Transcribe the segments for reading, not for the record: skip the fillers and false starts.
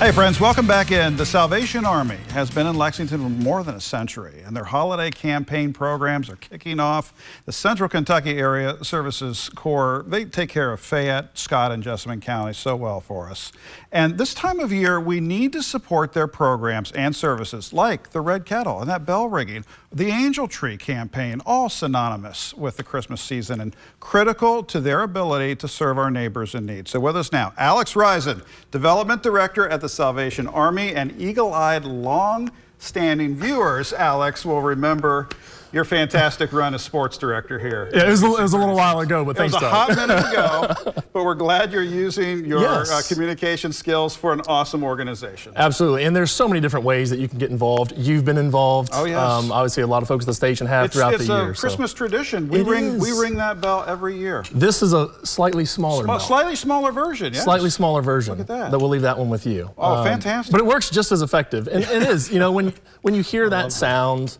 Hey friends, welcome back in. The Salvation Army has been in Lexington for more than a century, and their holiday campaign programs are kicking off. The Central Kentucky Area Services Corps, they take care of Fayette, Scott, and Jessamine counties so well for us. And this time of year, we need to support their programs and services like the Red Kettle and that bell ringing, the Angel Tree campaign, all synonymous with the Christmas season and critical to their ability to serve our neighbors in need. So with us now, Alex Risen, Development Director at the Salvation Army, and eagle-eyed, long-standing viewers, Alex, will remember your fantastic run as sports director here. Yeah, it was a little while ago, but thanks, It was a hot minute ago, but we're glad you're using your communication skills for an awesome organization. Absolutely, and there's so many different ways that you can get involved. You've been involved. Oh, yes. Obviously, a lot of folks at the station have throughout the year. It's a Christmas tradition. We ring that bell every year. This is a slightly smaller bell. Slightly smaller version, yes. Slightly smaller version. Look at that. We'll leave that one with you. Oh, fantastic. But it works just as effective. And it is, you know, when you hear that sound,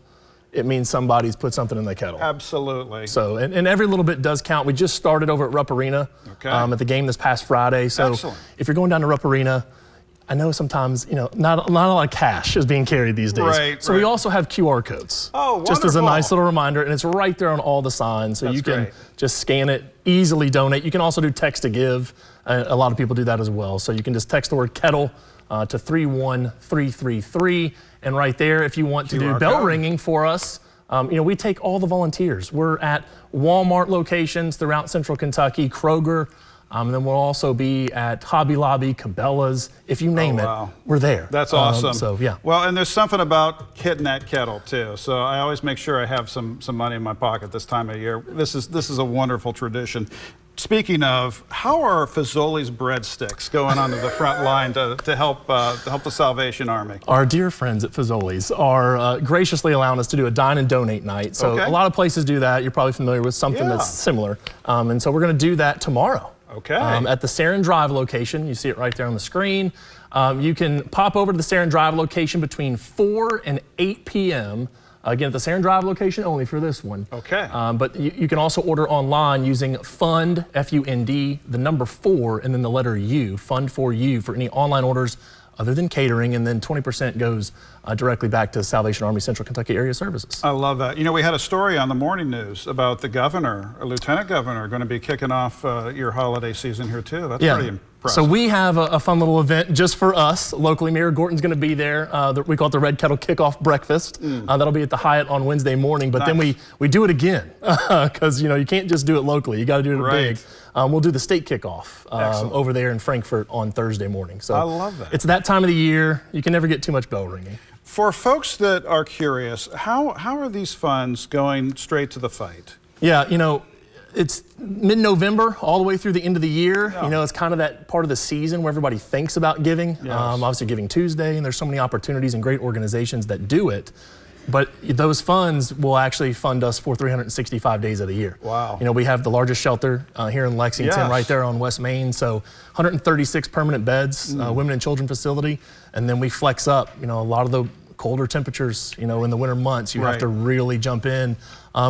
it means somebody's put something in the kettle. Absolutely. So, and every little bit does count. We just started over at Rupp Arena at the game this past Friday. So if you're going down to Rupp Arena, I know sometimes, you know, not a lot of cash is being carried these days. Right, so we also have QR codes. Oh, wonderful. Just as a nice little reminder, and it's right there on all the signs. So you can just scan it, easily donate. You can also do text to give. A lot of people do that as well. So you can just text the word kettle to 31333, and right there, if you want to do bell ringing for us, you know, we take all the volunteers. We're at Walmart locations throughout Central Kentucky, Kroger, and then we'll also be at Hobby Lobby, Cabela's, if you name it, we're there. That's awesome. So yeah. Well, and there's something about hitting that kettle too. So I always make sure I have some money in my pocket this time of year. This is a wonderful tradition. Speaking of, how are Fazoli's breadsticks going onto the front line to help the Salvation Army? Our dear friends at Fazoli's are graciously allowing us to do a dine and donate night. So a lot of places do that. You're probably familiar with something that's similar. And so we're going to do that tomorrow. Okay. At the Sarin Drive location. You see it right there on the screen. You can pop over to the Sarin Drive location between 4 and 8 p.m. Again, at the Sarin Drive location only for this one. Okay. But you can also order online using FUND, F-U-N-D, the number 4, and then the letter U, FUND4U, for any online orders other than catering, and then 20% goes directly back to Salvation Army Central Kentucky Area Services. I love that. You know, we had a story on the morning news about the governor, or lieutenant governor, going to be kicking off your holiday season here too. That's pretty impressive. So we have a fun little event just for us locally. Mayor Gorton's going to be there. We call it the Red Kettle Kickoff Breakfast. That'll be at the Hyatt on Wednesday morning. But then we do it again because, you know, you can't just do it locally. You got to do it big. We'll do the state kickoff over there in Frankfort on Thursday morning. So I love that. It's that time of the year. You can never get too much bell ringing. For folks that are curious, how are these funds going straight to the fight? Yeah, you know, it's mid-November all the way through the end of the year. You know, it's kind of that part of the season where everybody thinks about giving. Obviously Giving Tuesday, and there's so many opportunities and great organizations that do it. But those funds will actually fund us for 365 days of the year. Wow. You know, we have the largest shelter here in Lexington, right there on West Main. So 136 permanent beds, women and children facility. And then we flex up, you know, a lot of the colder temperatures, you know, in the winter months, you have to really jump in.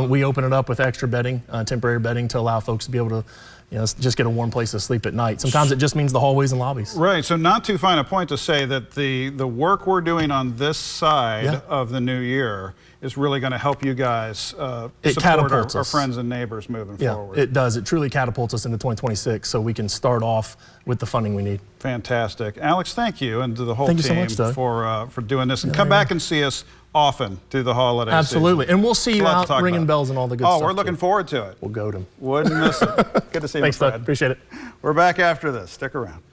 We open it up with extra bedding, temporary bedding, to allow folks to be able to, you know, just get a warm place to sleep at night. Sometimes it just means the hallways and lobbies. Right, so not too fine a point to say that the work we're doing on this side of the new year is really going to help you guys support our friends and neighbors moving forward. It does. It truly catapults us into 2026 so we can start off with the funding we need. Fantastic. Alex, thank you, and to the whole team so much, for doing this. And come back and see us often through the holidays. Absolutely. And we'll see you out ringing bells and all the good stuff. Oh, we're looking forward to it. We'll go to them. Wouldn't miss it. Good to see you, Thanks, Fred. Doug. Appreciate it. We're back after this. Stick around.